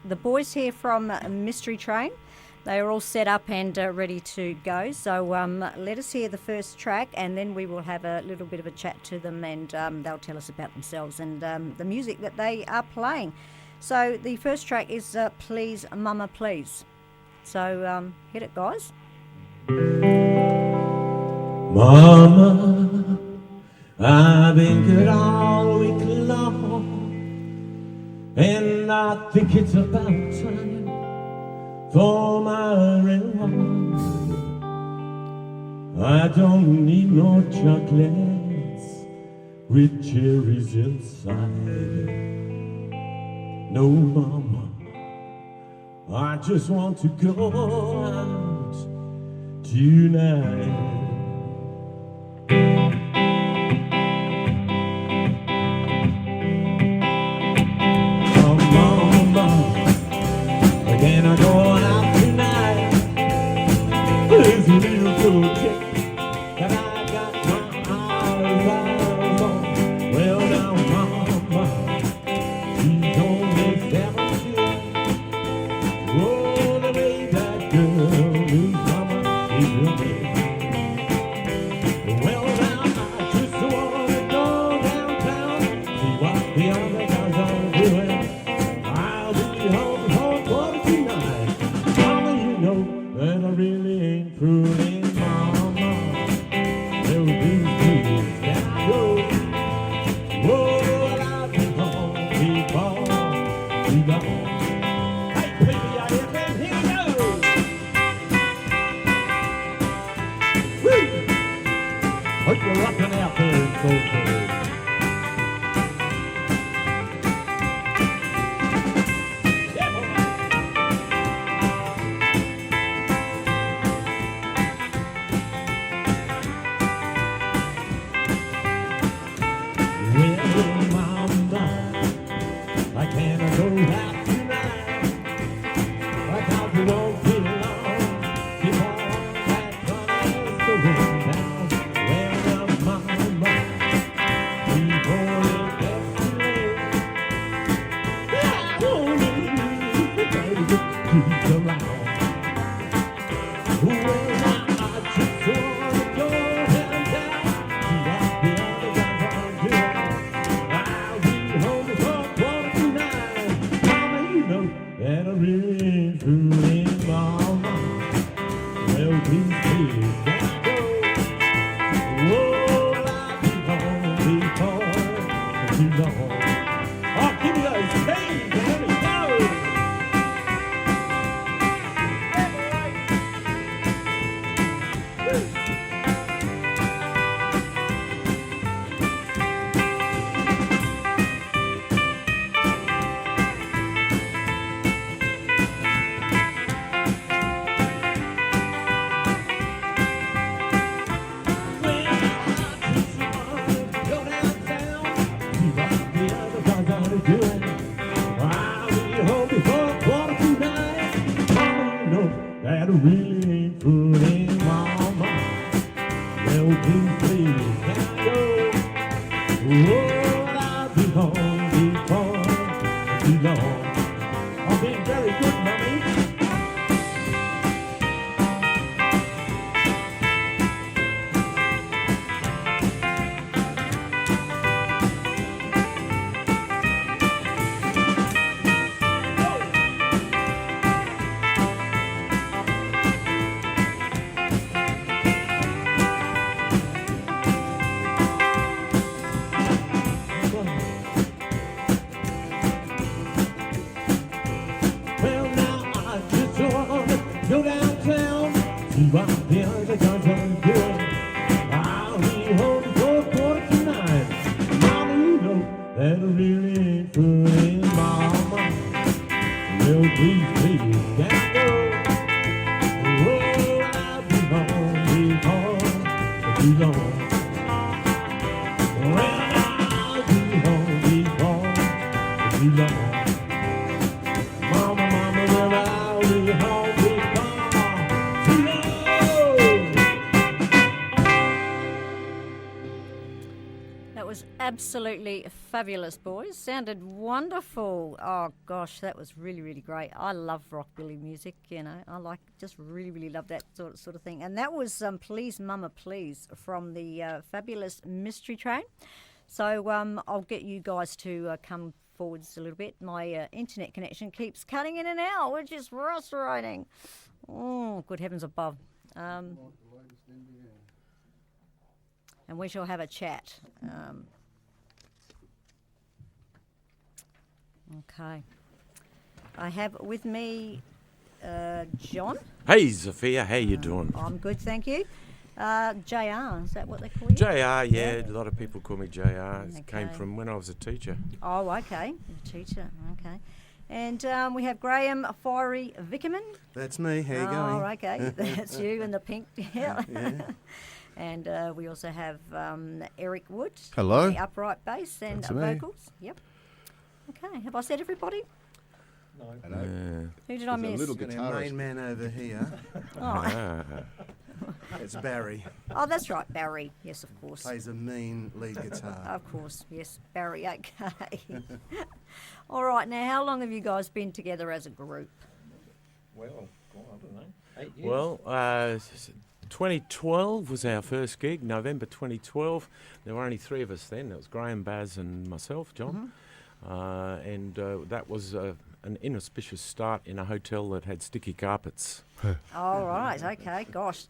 the boys here from Mystery Train. They are all set up and ready to go. So let us hear the first track, and then we will have a little bit of a chat to them, and they'll tell us about themselves and the music that they are playing. So the first track is Please Mama Please. So hit it, guys. Mama, I've been good all week long, and I think it's about time for my reward. I don't need no chocolates with cherries inside. No, Mama, I just want to go out tonight. Can I go out tonight? There's a little good chick that I got my eyes on. Well, now, Mama, she's only 17. Oh, the way that girl is, Mama, she's real big. Well, now, I just wanna go downtown, see what the other guys are doing. I'll be home before tonight. Mama, you know that I really ain't fooling, Mama. There will be things that I go. Oh, I'll be home before too long. Hey, baby, I hear that. Here we go. Woo! Hope you're rocking out there in Salford. absolutely fabulous, boys. Sounded wonderful. Oh gosh, that was really, really great. I love rockabilly music. I just really, really love that sort of thing. And that was "Please Mama Please" from the fabulous Mystery Train. So I'll get you guys to come forwards a little bit. My internet connection keeps cutting in and out, which is frustrating. Oh, good heavens above. And we shall have a chat. Okay. I have with me John. Hey, Sophia, how you doing? I'm good, thank you. JR, is that what they call you? JR, yeah, a lot of people call me JR. It Okay. came from when I was a teacher. Oh, okay. A teacher, okay. And we have Graham Fiery Vickerman. That's me. How you going? Oh, okay. That's you in the pink. Yeah. Yeah. And we also have Eric Wood. Hello. The upright bass and That's me. vocals. Yep. Okay. Have I said everybody? Hello. Who did I There's a miss? little Got our guitarist. main man over here. Oh. It's Barry. Oh, that's right, Barry. Yes, of course. Plays a mean lead guitar. Of course, yes, Barry. Okay. All right. Now, how long have you guys been together as a group? Well, I don't know. 8 years. Well, 2012 was our first gig, November 2012. There were only three of us then. There was Graham, Baz and myself, John. And that was an inauspicious start in a hotel that had sticky carpets. All right. Okay. Gosh.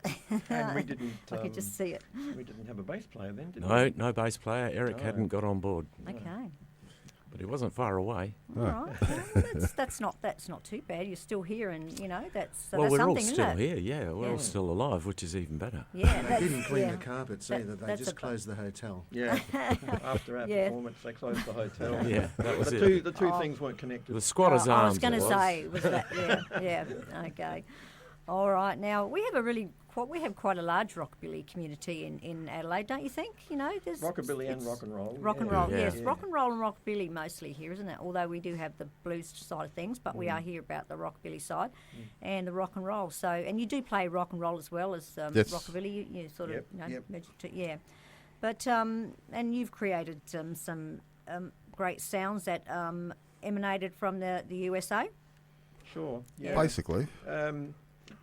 And we didn't. I could just see it. We didn't have a bass player then, did we? No bass player. Eric No. hadn't got on board, Okay. but he wasn't far away. All right. Well, that's not too bad. You're still here, and that's Well, that's we're all something, still isn't it? here, yeah. We're Yeah. all still alive, which is even better. Yeah. They That's, didn't clean yeah. the carpets That- either. They that's just a- closed the hotel. Yeah. After our Yeah. performance, they closed the hotel. Yeah, that was the it. two Oh. things weren't connected. The squatter's I arms. was going to it was. say was that. Yeah. Yeah. Okay. All right. Now we have quite a large rockabilly community in Adelaide, don't you think? There's Rockabilly and it's rock and roll. rock and yeah. roll. Yeah. Yes, rock and roll and rockabilly mostly here, isn't it? Although we do have the blues side of things, but we are here about the rockabilly side and the rock and roll. So, and you do play rock and roll as well as Yes. rockabilly. You sort Yep. of, Yep. yeah. But and you've created some great sounds that emanated from the USA. Sure. Yeah. Basically.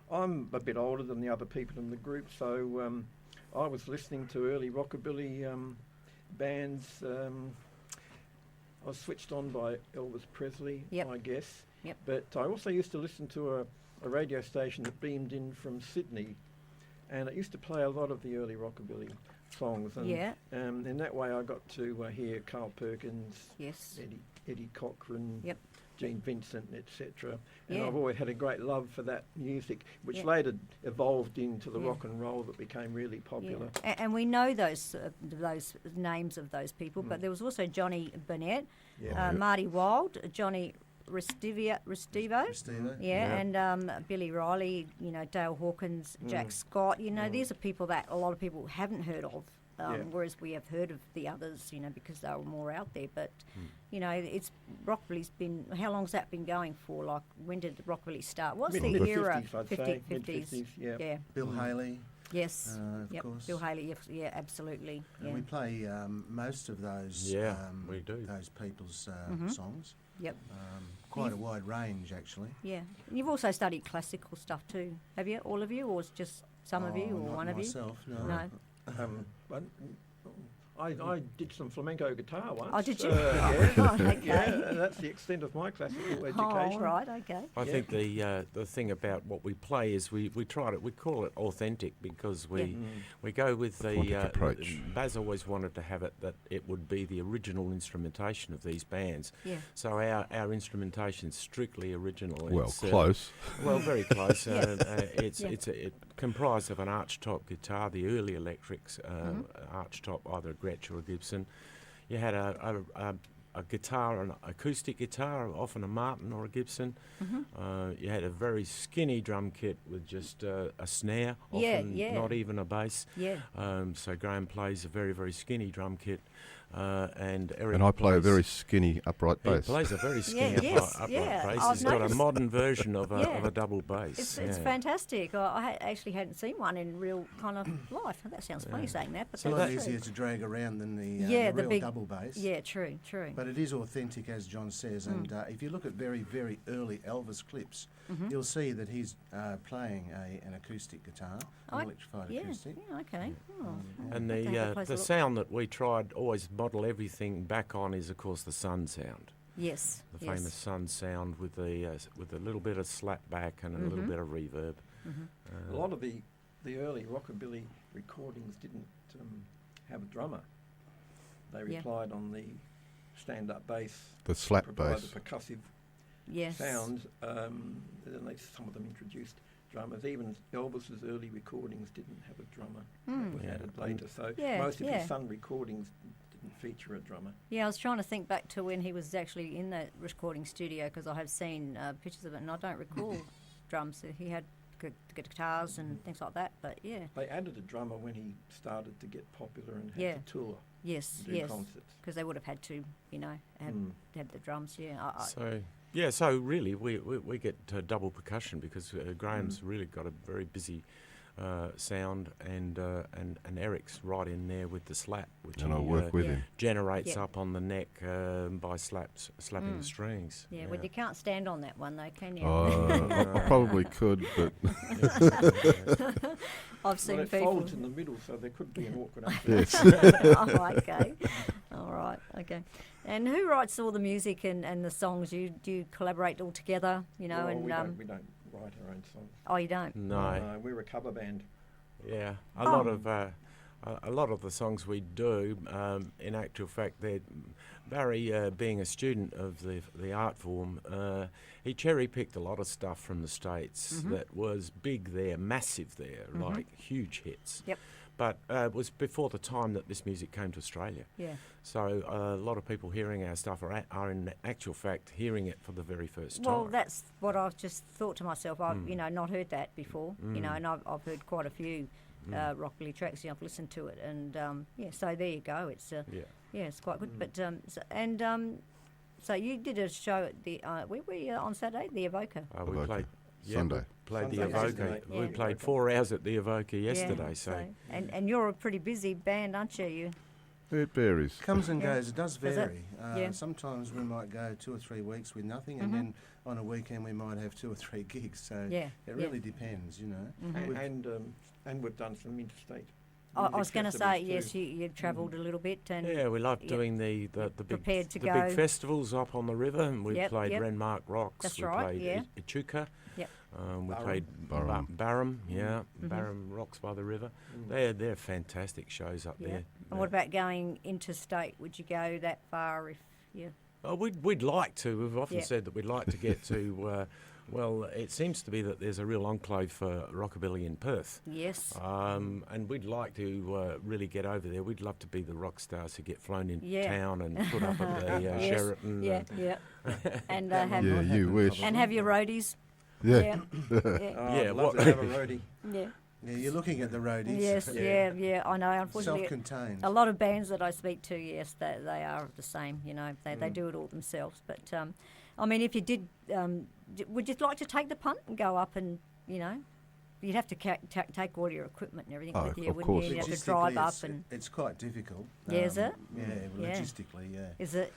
I'm a bit older than the other people in the group, so I was listening to early rockabilly bands. I was switched on by Elvis Presley, Yep. I guess. Yep. But I also used to listen to a radio station that beamed in from Sydney, and it used to play a lot of the early rockabilly songs. And Yeah. in that way, I got to hear Carl Perkins, Yes. Eddie Cochran, Yep. Gene Vincent, etc. And Yeah. I've always had a great love for that music, which Yeah. later evolved into the Yeah. rock and roll that became really popular. Yeah. And we know those names of those people, but there was also Johnny Burnett, Yeah. Marty Wild, Johnny Restivo, Christina? yeah, and Billy Riley, Dale Hawkins, Jack Scott. These are people that a lot of people haven't heard of. Yeah. Whereas we have heard of the others, because they were more out there. But, it's rockabilly's been, how long's that been going for? Like, when did the rockabilly start? What's the era? 50s, I'd say. 50s. Mid-50s, yeah. Yeah. Bill Haley. Yes. Of Yep. course. Bill Haley. Yeah, absolutely. And Yeah. we play most of those. Yeah, we do. Those people's songs. Yep. Quite a wide range, actually. Yeah. And you've also studied classical stuff too, have you? All of you, or it's just some of you, or Not one of you? myself, no. No. But I did some flamenco guitar once. Oh, did you? Yeah. Oh, okay. Yeah, that's the extent of my classical education. Oh, right. Okay. I Yeah. think the thing about what we play is we call it authentic because we go with the Authentic approach. Baz always wanted to have it that it would be the original instrumentation of these bands. Yeah. So our instrumentation's strictly original. Well, It's, close. Well, very close. Yeah. It's it comprised of an archtop guitar, the early electrics, archtop, either a Gretsch or a Gibson. You had a guitar, an acoustic guitar, often a Martin or a Gibson. You had a very skinny drum kit with just a snare, Yeah, often yeah. not even a bass. Yeah. So Graham plays a very, very skinny drum kit. and Eric. And I play a plays- very skinny upright He bass. plays a very skinny yes, upright yeah, bass. I've He's got a noticed. modern version of a, Yeah. of a double bass. It's yeah. fantastic. Actually hadn't seen one in real kind of life. That sounds funny saying that, but It's a that's lot true. easier to drag around than the the real big double bass. Yeah, true. But it is authentic, as John says. And if you look at very, very early Elvis clips, you'll see that he's playing an acoustic guitar, an electrified Yeah, acoustic. yeah, okay. Oh, And I'll have to have a closer the look. sound that we tried always model everything back on is, of course, the Sun sound. Yes, The yes. famous Sun sound with a little bit of slap back and a little bit of reverb. A lot of the early rockabilly recordings didn't have a drummer. They Yeah. relied on the stand-up bass, The slap provide bass. the percussive Yes. sound. Then some of them introduced drummers. Even Elvis's early recordings didn't have a drummer. It was Yeah. added later. So Yeah, most of yeah. his Sun recordings didn't feature a drummer. Yeah, I was trying to think back to when he was actually in the recording studio because I have seen pictures of it and I don't recall drums. He had guitars and things like that, but yeah. They added a drummer when he started to get popular and had Yeah. to tour Yes, and do yes. concerts. Because they would have had to, have the drums, yeah. So really, we get double percussion because Graham's really got a very busy sound, and Eric's right in there with the slap, which And he I work with Yeah. him. generates Yeah. up on the neck by slapping the strings. Yeah, well, you can't stand on that one though, can you? I probably could, but I've seen Well, it people. folds in the middle, so there could be an awkward upset. yes. Oh, okay. All right, okay. And who writes all the music and the songs? Do you collaborate all together, Well, and we don't write our own songs. oh, you don't? No. We're a cover band. Yeah, a lot of the songs we do, in actual fact, Barry, being a student of the art form, he cherry picked a lot of stuff from the States that was big there, massive there, like huge hits. Yep. But it was before the time that this music came to Australia. Yeah. So a lot of people hearing our stuff are in actual fact hearing it for the very first time. Well, that's what I've just thought to myself. I've not heard that before. And I've heard quite a few rockabilly tracks. I've listened to it, and so there you go. It's it's quite good. But so you did a show at the where were you on Saturday? The Evoker. We Evoker. played Sunday. played the Sunday, Evoker. yesterday. We Yeah. played 4 hours at the Evoker yesterday. Yeah, So and you're a pretty busy band, aren't you? It varies. Comes and Yeah. goes. It does Does it? vary. Yeah. Sometimes we might go 2 or 3 weeks with nothing, and then on a weekend we might have 2 or 3 gigs. So Yeah, it yeah. really depends, you know. And we've done some interstate. I was music going to say festivals yes. too. You travelled a little bit, and yeah, we love yeah. doing the big Prepared to the go. big festivals up on the river, and we Yep, played yep. Renmark Rocks. That's we right, played yeah. Echuca. Yep. We Barham. played Barham. Barham, yeah, Barham Rocks by the river. They're fantastic shows up yeah. there. And what about going interstate? Would you go that far if you? Oh, we'd like to. We've often Yeah. said that we'd like to get to. Well, it seems to be that there's a real enclave for rockabilly in Perth. Yes. And we'd like to really get over there. We'd love to be the rock stars who get flown into Yeah. town and put up at the Yes, Sheraton. Yeah, yeah. And That have might Yeah, you happen wish. probably. and have your roadies. Yeah. Yeah. Oh, Yeah, I'd love what- to have a roadie. Yeah. Yeah, you're looking at the roadies. Yes. Yeah. Yeah. I know. Unfortunately, Self-contained. a lot of bands that I speak to, yes, they are the same. They do it all themselves. But I mean, if you did, would you like to take the punt and go up and you'd have to take all your equipment and everything Oh, with you, of wouldn't course. you? You'd have to Logistically, drive up it's- and it's quite difficult. Yeah, is it? Yeah, Yeah. logistically, yeah. is it?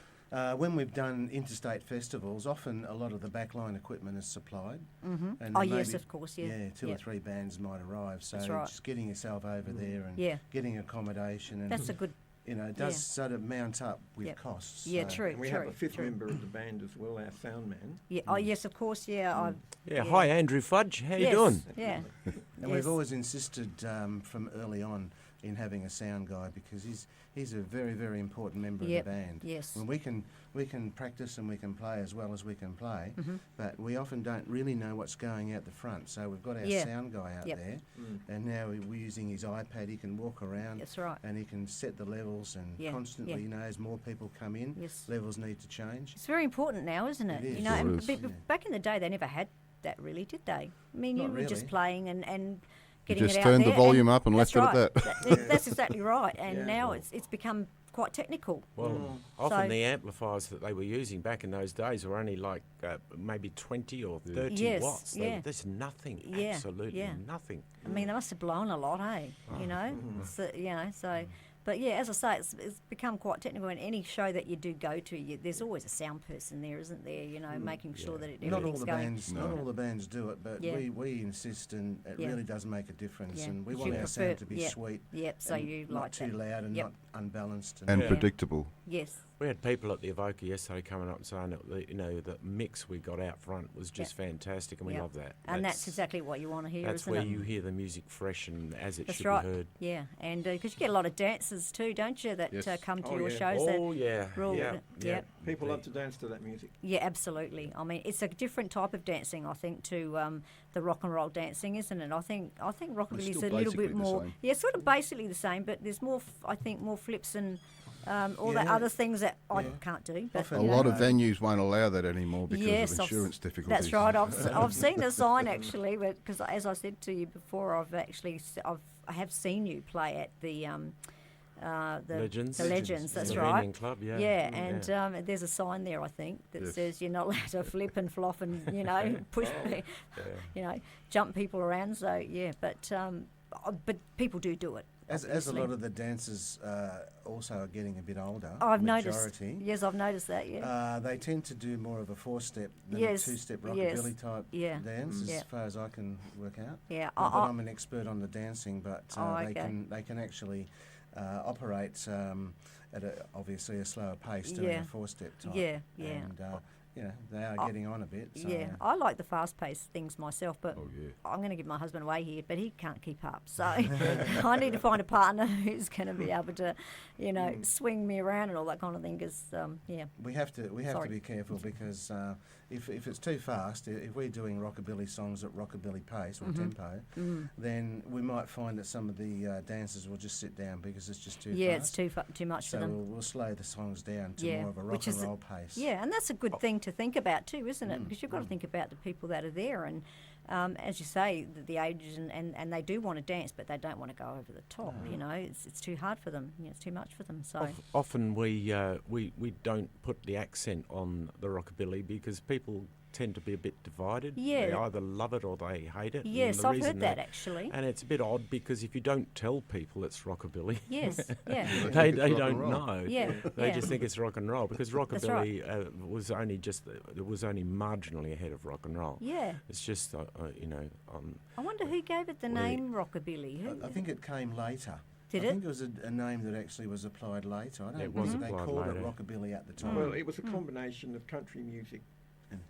When we've done interstate festivals, often a lot of the backline equipment is supplied. Mm-hmm. And Oh then yes, maybe- of course. Yeah. Yeah, 2 or Yeah. 3 bands might arrive. So That's right. just getting yourself over there and Yeah. getting accommodation and That's a good. it does yeah. sort of mount up with Yep. costs. Yeah, so- true. And we true. have a fifth true. member of the band as well, our sound man. Yeah. Oh yes, of course. Yeah. Yeah. Hi, Andrew Fudge. How you yes, doing? Yeah. And Yes. we've always insisted from early on in having a sound guy because he's a very, very important member Yep, of the band. yes. When we can practice and we can play as well as we can play, Mm-hmm. but we often don't really know what's going out the front. So we've got our Yeah. sound guy out Yep. there, and now we're using his iPad. He can walk around. That's right. And he can set the levels and Yeah, constantly, yeah. as more people come in, Yes. levels need to change. It's very important now, isn't it? It is. You know, Sure and is. back in the day, they never had that, really, did they? I mean, you Not were just really. playing and You getting just it out turned the there, volume up and that's left it at right. that. That's exactly right. And Yeah. now it's become quite technical. Well, often the amplifiers that they were using back in those days were only like maybe 20 or 30 Yes, watts. yeah. There's nothing, Yeah, absolutely yeah. nothing. I mean, they must have blown a lot, you know? So, you know, so... But yeah, as I say, it's become quite technical. In any show that you do go to, there's always a sound person there, isn't there? You know, making sure that Not all everything's the going. bands, not all the bands do it, but Yeah. we insist, and it Yeah. really does make a difference. Yeah. And we You want our prefer- sound to be yeah. sweet. Yep, so and you not like too that. loud and Yep. not unbalanced. And Yeah. predictable. Yes. We had people at the Evoca yesterday coming up and saying that the mix we got out front was just fantastic, and we Yep. love that. And that's exactly what you want to hear, That's isn't where it? you hear the music fresh and as it That's should right. be heard. Yeah, and because you get a lot of dancers too, don't you, that Yes. come to Oh, your yeah. shows. Oh yeah, that rule, yeah, yeah. People love to dance to that music. Yeah, absolutely. I mean, it's a different type of dancing, I think, to the rock and roll dancing, isn't it? I think rockabilly is still a little basically bit the more. same. Yeah, sort of basically the same, but there's more. I think more flips and all that Yeah. other things that I Yeah. can't do. But Often A you know. lot of venues won't allow that anymore because Yes, of I've insurance s- difficulties. That's right. I've seen the sign actually, but because as I said to you before, I have seen you play at the Legends. The Legends. That's Slovenian right. club, yeah. Yeah, and there's a sign there, I think, that Yes. says you're not allowed to flip and flop and push, jump people around. So yeah, but people do it. As a obviously. lot of the dancers also are getting a bit older, I've majority, noticed. Yes, I've noticed that. Yeah. they tend to do more of a 4-step than Yes, a 2-step yes, rockabilly type yeah, dance, Yeah. as far as I can work out. Yeah. Not that I'm an expert on the dancing, but Okay. they can actually operate at obviously a slower pace doing Yeah. a 4-step type. Yeah, yeah. And they are getting on a bit. So. Yeah, I like the fast-paced things myself, but Oh, yeah. I'm going to give my husband away here, but he can't keep up. So I need to find a partner who's going to be able to, swing me around and all that kind of thing. Because We have to Sorry. be careful because if it's too fast, if we're doing rockabilly songs at rockabilly pace or Mm-hmm. tempo, then we might find that some of the dancers will just sit down because it's just too yeah, fast. it's too much So for them. we'll slow the songs down to Yeah, more of a which rock and is a- roll pace. Yeah, and that's a good thing to think about too, isn't it? Because you've got to think about the people that are there, and as you say, the ages, and they do want to dance, but they don't want to go over the top. It's too hard for them. It's too much for them. So Often we don't put the accent on the rockabilly because people tend to be a bit divided. Yeah. They either love it or they hate it. and yes, the I've reason heard that actually. And it's a bit odd because if you don't tell people it's rockabilly, Yes, yeah, They they think it's rock and don't roll. know. yeah. They yeah. just think it's rock and roll because right. rockabilly was only marginally ahead of rock and roll. Yeah. It's just I wonder who gave it the Well, name rockabilly. Who? I think it came later. Did I it? think it was a name that actually was applied later. I don't It know was if they applied called later. it rockabilly at the time. Well, it was a combination of country music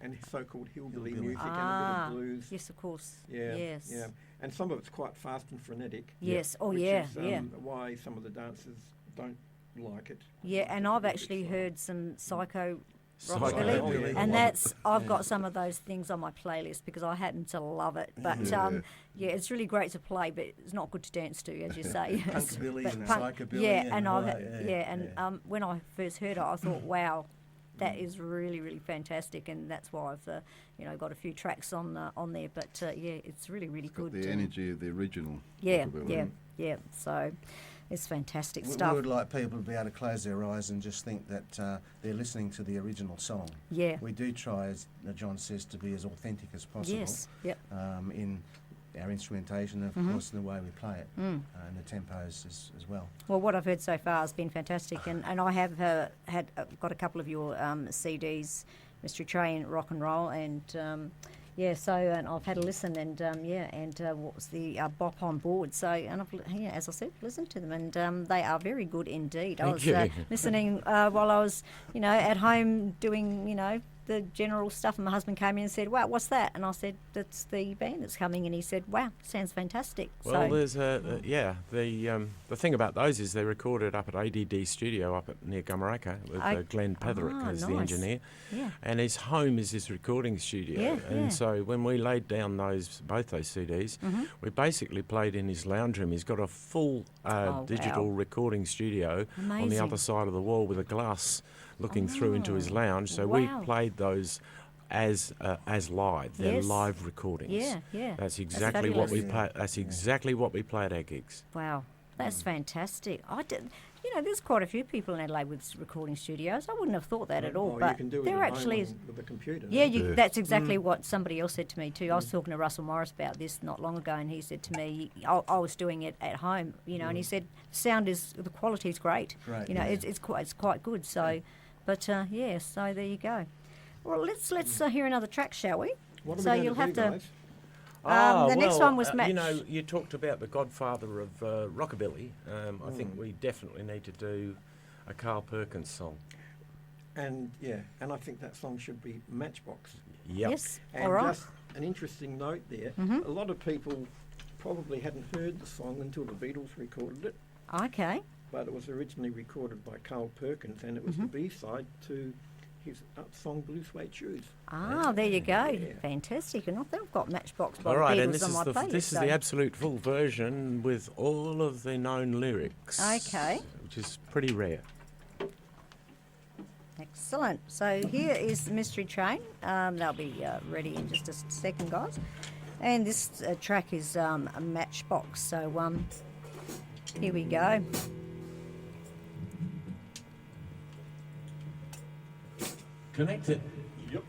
and so-called hillbilly Hillbilly. music and a bit of blues. Yes, of course. Yeah, Yes. yeah, and some of it's quite fast and frenetic. Yes. Oh, which yeah, is, yeah. Why some of the dancers don't like it. Yeah, and I've actually heard some psycho rockabilly, Psychobilly. and I've got some of those things on my playlist because I happen to love it. But it's really great to play, but it's not good to dance to, as you say. Punkabilly But and and psychobilly and I've all that, when I first heard it, I thought, wow. That is really, really fantastic, and that's why I've, got a few tracks on there. But it's really, really It's got good. the energy of the original. Yeah, rockabilly. yeah. So it's fantastic We stuff. would like people to be able to close their eyes and just think that they're listening to the original song. Yeah. We do try, as John says, to be as authentic as possible. Yes. Yep. In our instrumentation, of course, in the way we play it, and the tempos as well. Well, what I've heard so far has been fantastic, and I have got a couple of your CDs, Mystery Train, Rock and Roll, and and I've had a listen, and what was the Bop on Board? So, and I've, as I said, listened to them, and they are very good indeed. I Thank was you. listening while I was, at home doing, the general stuff, and my husband came in and said, "Wow, what's that?" And I said, "That's the band that's coming." And he said, "Wow, sounds fantastic." Well, so, there's the thing about those is they're recorded up at ADD Studio up near Gummeraka with Glenn Petherick as the nice. engineer, yeah, and his home is his recording studio. Yeah, and yeah. so when we laid down both those CDs, we basically played in his lounge room. He's got a full digital wow. recording studio on the Amazing. other side of the wall with a glass looking through into his lounge. So we wow. played those as live. They're Yes. live recordings. yeah. That's exactly what we fabulous. play. That's exactly what we play at our gigs. Wow. That's fantastic. I did. You know, there's quite a few people in Adelaide with recording studios. I wouldn't have thought that at all. Oh, but you can do it there at home actually is. with a computer. Yeah, Yeah. that's exactly what somebody else said to me too. I was talking to Russell Morris about this not long ago, and he said to me, I was doing it at home, you know, and he said, the quality is great. Great, You know, yeah. it's quite good. So, but yeah, so there you go. Well, let's hear another track, shall we? What are So we going you'll to have do, to. guys? The next one was You know, match. you talked about the godfather of rockabilly. I think we definitely need to do a Carl Perkins song. And I think that song should be Matchbox. Yep. Yes. And All right. just an interesting note there, Mhm. a lot of people probably hadn't heard the song until the Beatles recorded it, Okay. but it was originally recorded by Carl Perkins, and it was the B-side to his song Blue Suede Shoes. Ah, there you go. Yeah. Fantastic. And I've got Matchbox by All the right, Beatles and this on is my playlist. this is so- the absolute full version with all of the known lyrics. Okay. Which is pretty rare. Excellent. So here is Mystery Train. They'll be ready in just a second, guys. And this track is a Matchbox. So here we go. Connected. Yep.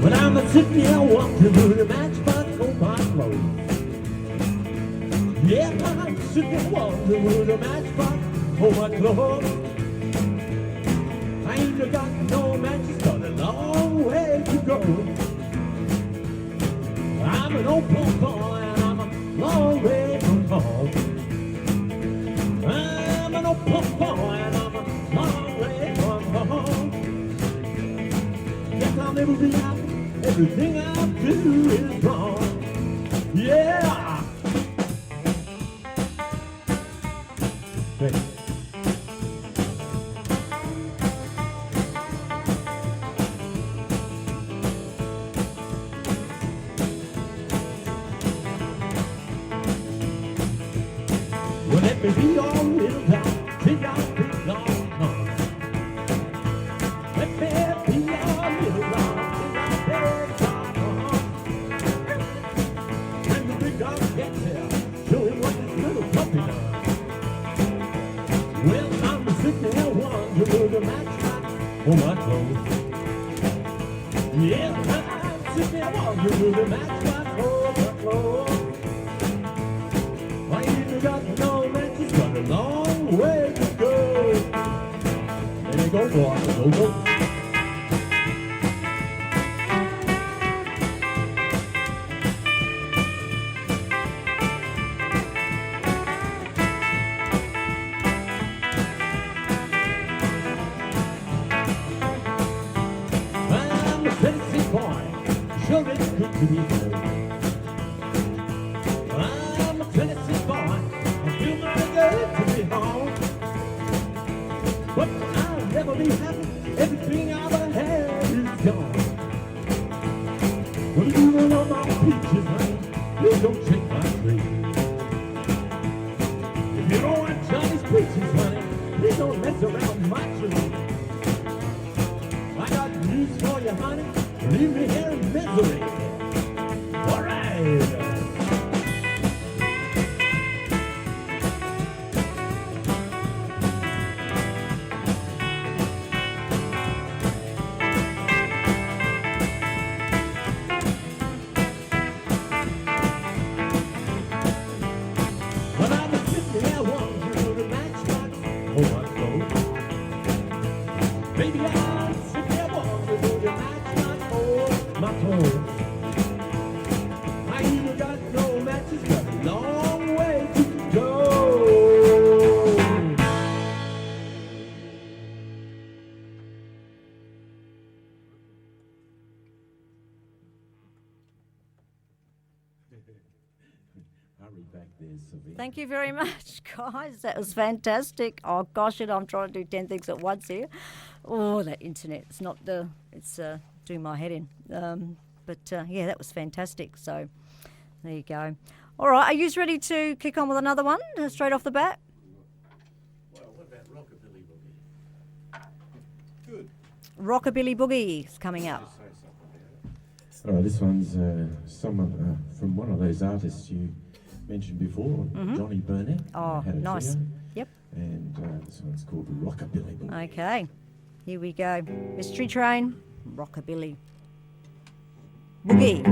When I'm sitting here walking through the matchbox on my clothes. Yeah, I'm sitting here walking through the matchbox on my clothes. I ain't got no matches, got a long way to go. I'm an old punk boy and I'm a long way from home. I'm an old punk boy and I'm a long way from home. Guess I'll never be happy. Everything I do is wrong. Yeah. Hey. Well, let me be your little guy, till y'all be long gone. Let me be your little guy, till y'all be long gone. When the big dog gets here, show him what this little puppy does. Well, I'm sitting here wondering where the matchbox for my clothes. Yeah, I'm sitting here wondering where the matchbox for my clothes. I ain't got no matches, got a long way to go. There you go, boy, go, go. I'm a Tennessee boy, sure it's good to be home. I'm a Tennessee boy, I feel very good to be home. But I'll never be happy, everything I've ever had is gone. Well, you don't know my peaches, honey, you don't take my tree. If you don't want Johnny's peaches, honey, please don't mess around my tree. I got news for you, honey, leave me here in misery. All right. Well, I'm sitting here wondering the matchbox for my clothes. Baby, I'm sitting here wondering the matchbox for my clothes. I ain't got no matches, got a long way to go. Hurry back there, Sylvia. Thank you very much, guys. That was fantastic. Oh gosh, I'm trying to do 10 things at once here. Oh, that internet. It's not the. It's doing my head in. But yeah, that was fantastic. So there you go. All right, are you ready to kick on with another one straight off the bat? Well, what about Rockabilly Boogie? Rockabilly Boogie is coming up. All right, this one's someone from one of those artists you mentioned before, Johnny Burnett. Oh, had a nice. trio, Yep. And this one's called Rockabilly Boogie. Okay. Here we go. Mystery Train, Rockabilly Boogie.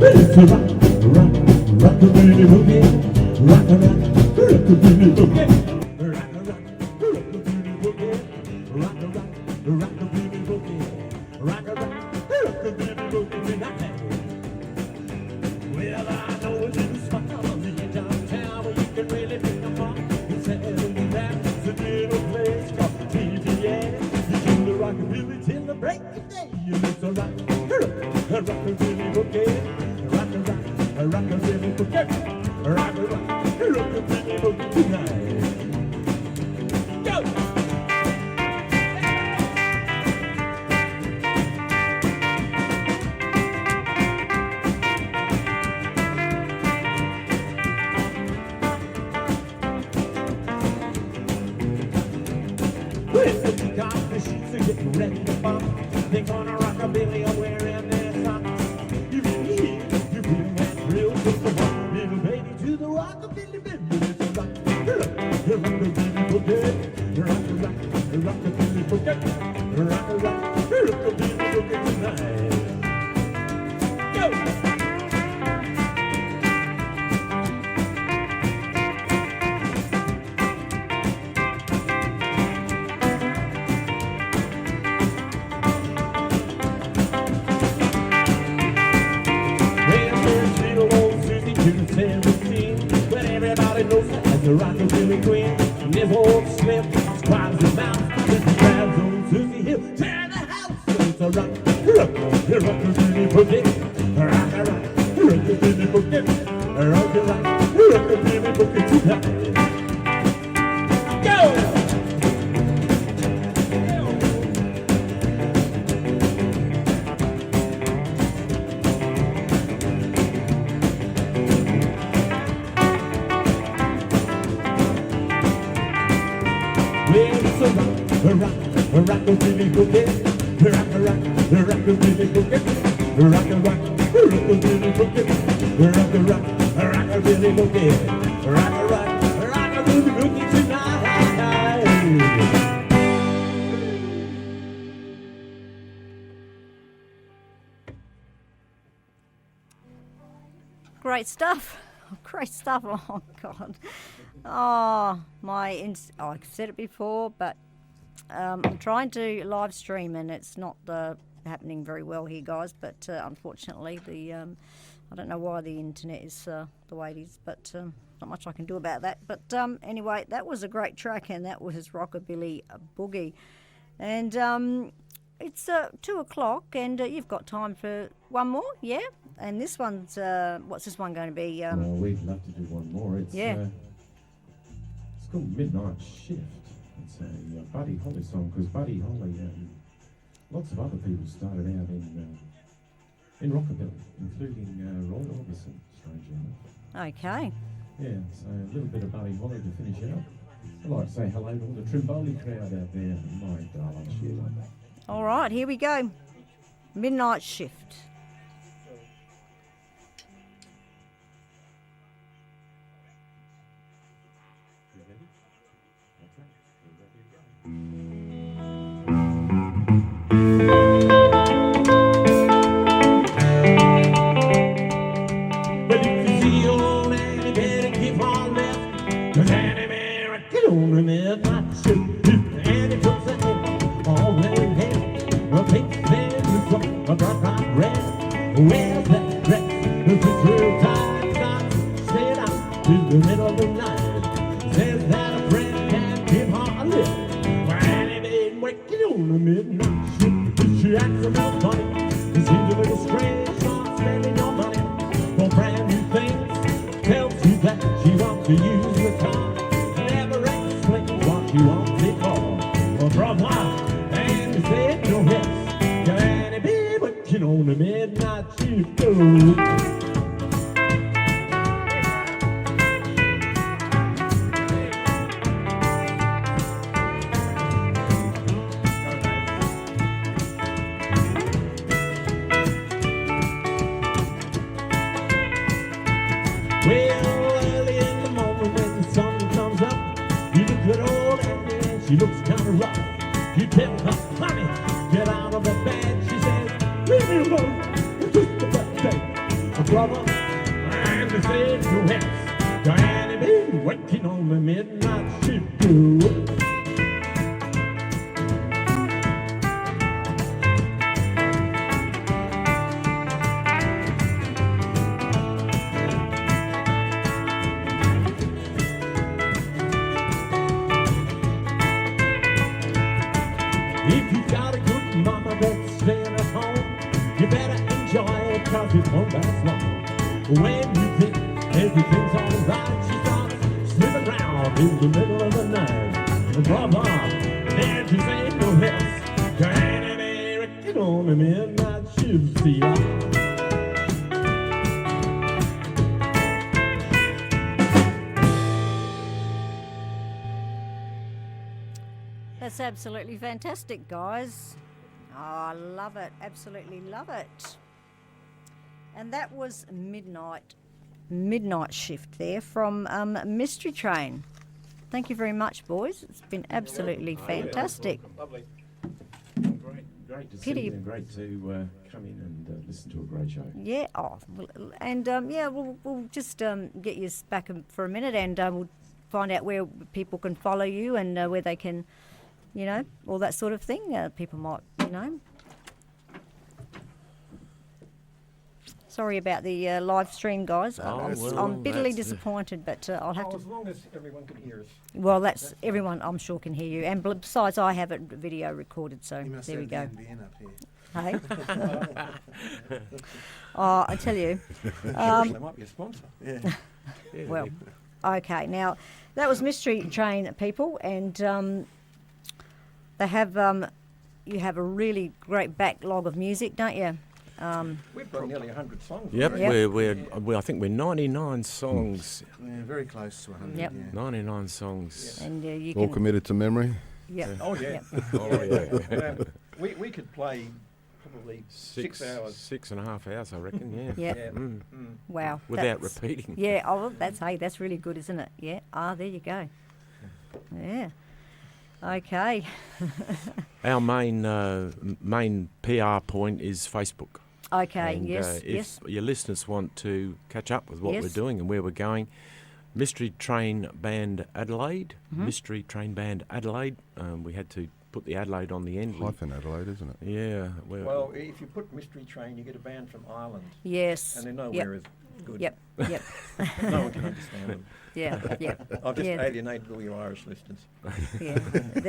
It's a rockabilly boogie, rockabilly boogie, rockabilly boogie, rockabilly boogie, rockabilly boogie tonight. Well, I know it's in the spot on the edge of town where you can really pick them up. It's a that's a little place called TBS. You do the rockabilly till the break of day. It's a rockabilly boogie. Rockabilly boogie, rockabilly boogie tonight. Go! Well, the sheets are getting ready to bump. They're gonna rockabilly are wearing their socks. You really hear, you feel that thrill, just a little baby to the rockabilly baby. It's a rockabilly boogie, rockabilly boogie, rockabilly boogie tonight. Go! But everybody knows her as the rockabilly queen. And this old slip squats his mouth, just grabs old Susie Hill, tear the house. It's a rockabilly boogie, rockabilly boogie, rockabilly boogie tonight. Go! Rockabilly boogie, rockabilly boogie, rockabilly boogie, rockabilly boogie, rockabilly boogie tonight. Great stuff. Great stuff. Oh, God. Oh, I've said it before, but I'm trying to live stream and it's not happening very well here, guys. But unfortunately, I don't know why the internet is the way it is, but not much I can do about that. But anyway, that was a great track, and that was Rockabilly Boogie. And it's 2 o'clock, and you've got time for one more, yeah? And this one's, what's this one going to be? Well, we'd love to do one more. It's called Midnight Shift. It's a Buddy Holly song, because Buddy Holly, lots of other people started out in rockabilly, including Roy Orbison, strangely enough. Okay. Yeah, so a little bit of Buddy Holly to finish it up. I'd like to say hello to all the Trimboli crowd out there. My darling Sheila. All right, here we go. Midnight Shift. Where's that dress? The real time starts, staying out to the middle of the night. Says that a friend can't give her a lift. Granny been waking on the midnight shift. She acts a little funny, it seems a little strange. Starts spending your money for brand new things. Tells you that she wants to use the car. Never explains what she wants it for. For a while, and you said no yes. Granny been waking on the midnight shift. Honey, get out of the bed, she said, leave me alone, it's just a birthday, brother. And they said, no else, Diane been waiting on the midnight shift to work. If you got a good mama that's staying at home, you better enjoy it 'cause it won't last long. When you think everything's alright, she starts slipping around in the middle of the night. Brother, and she ain't no less. Joanne and Eric, get on the midnight shift, see ya. That's absolutely fantastic, guys. Oh, I love it. Absolutely love it. And that was Midnight Shift there from Mystery Train. Thank you very much, boys. It's been absolutely fantastic. Lovely. Great to Pity. see you and great to come in and listen to a great show. Yeah. Oh, and yeah, we'll just get you back for a minute, and we'll find out where people can follow you and where they can, you know, all that sort of thing. People might, you know. Sorry about the live stream, guys. I'm bitterly that's- disappointed, but I'll have Oh, to. as long as everyone can hear us. Well, that's everyone. I'm sure can hear you, and besides, I have it video recorded, so You must there we have go. the NBN up here. Hey. Oh, I tell you. Seriously, they might be a sponsor. Yeah. Yeah, Well, okay. Now that was Mystery Train, people, and they have. You have a really great backlog of music, don't you? We've got nearly 100 songs. Yep, already. we're I think we're 99 songs. Yeah, very close to 100. Yep. Yeah. 99 songs. And you All can. committed to memory. Yep. Oh, yeah. Oh, yeah. We could play probably 6 hours. 6.5 hours, I reckon, yeah. Yep. Yeah. Mm. Wow. Without that's- repeating. Yeah. Oh, that's really good, isn't it? Yeah. Ah, there you go. Yeah. Okay. Our main PR point is Facebook. Okay. And, Yes. if Yes. your listeners want to catch up with what we're Yes. doing and where we're going, Mystery Train Band Adelaide, Mm-hmm. Mystery Train Band Adelaide. We had to put the Adelaide on the end. Hyphen Adelaide, isn't it? Yeah. Well, if you put Mystery Train, you get a band from Ireland. Yes. And they're nowhere Yep. as good. Yep. Yep. No one can understand them. Yeah. Yeah. I've just Yeah. alienated all your Irish listeners. Yeah,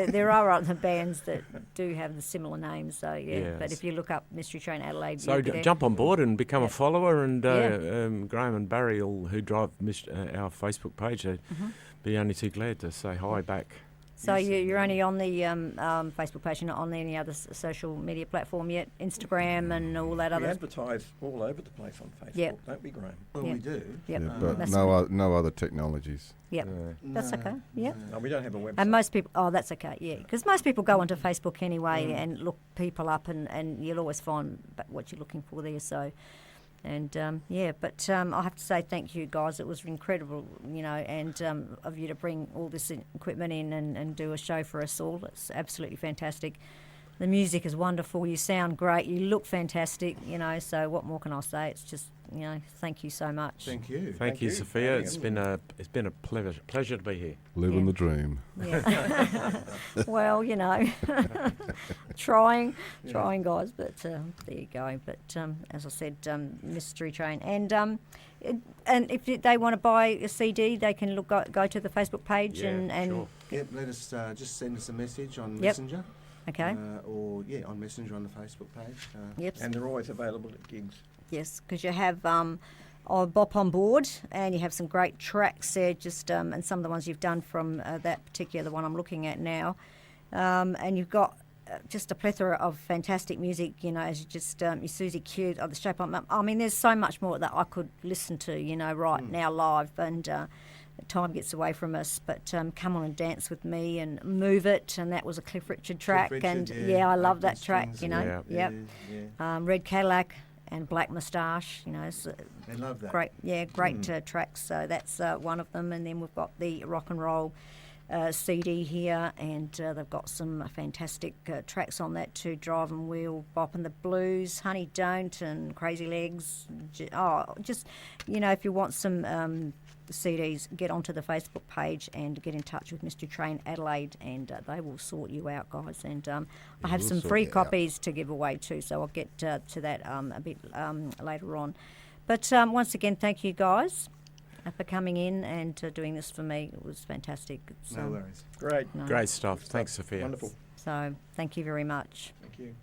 there are other bands that do have the similar names, so yeah. But Yes. if you look up Mystery Train Adelaide, So you'll be there. jump on board and become Yeah. a follower, and Yeah. Graham and Barry, who drive our Facebook page, they'd be only too glad to say hi back. So you're only on the Facebook page, you're not on any other social media platform yet, Instagram and all that We other. advertise all over the place on Facebook, Yep. don't we, Graham? Well, Yeah. we do. Yep. Yeah, but That's no other technologies. Yep. That's No, okay. Yep. No, we don't have a website. And most people, oh, that's okay, yeah, because most people go onto Facebook anyway and look people up, and you'll always find what you're looking for there. So, and yeah, but I have to say thank you guys. It was incredible, you know, and of you to bring all this equipment in and do a show for us all. It's absolutely fantastic. The music is wonderful. You sound great. You look fantastic. You know, so what more can I say? It's just, you know, thank you so much. Thank you. Thank you, you for Sophia. having It's us. been a pleasure to be here. Living Yeah. the dream. Yeah. Well, you know, trying, guys. But there you go. But as I said, Mystery Train, and if they want to buy a CD, they can go to the Facebook page and sure. Yep, let us just send us a message on Yep. Messenger. okay. Or, on Messenger on the Facebook page. Yep. And they're always available at gigs. Yes, because you have Bop on board, and you have some great tracks there. Just and some of the ones you've done from that particular one I'm looking at now, and you've got just a plethora of fantastic music. You know, as you just your Susie Q, the Shape Up. I mean, there's so much more that I could listen to. You know, right now live, and time gets away from us. But Come On and Dance With Me and Move It, and that was a Cliff Richard track, Richard, and yeah, I love that Open track. Strings, You know, yeah. yep. Red Cadillac and Black Moustache. You know, it's, They love that. great, yeah, great tracks. So that's one of them, and then we've got the rock and roll CD here, and they've got some fantastic tracks on that too. Drive and Wheel, Bop and the Blues, Honey Don't, and Crazy Legs. Just, if you want some CDs, get onto the Facebook page and get in touch with Mystery Train Adelaide, and they will sort you out, guys. And I have we'll some sort free you out. copies to give away too, so I'll get to that a bit later on. But once again, thank you guys for coming in and doing this for me. It was fantastic. No worries. Great. No. Great stuff. Thanks, Sophia. Wonderful. So thank you very much. Thank you.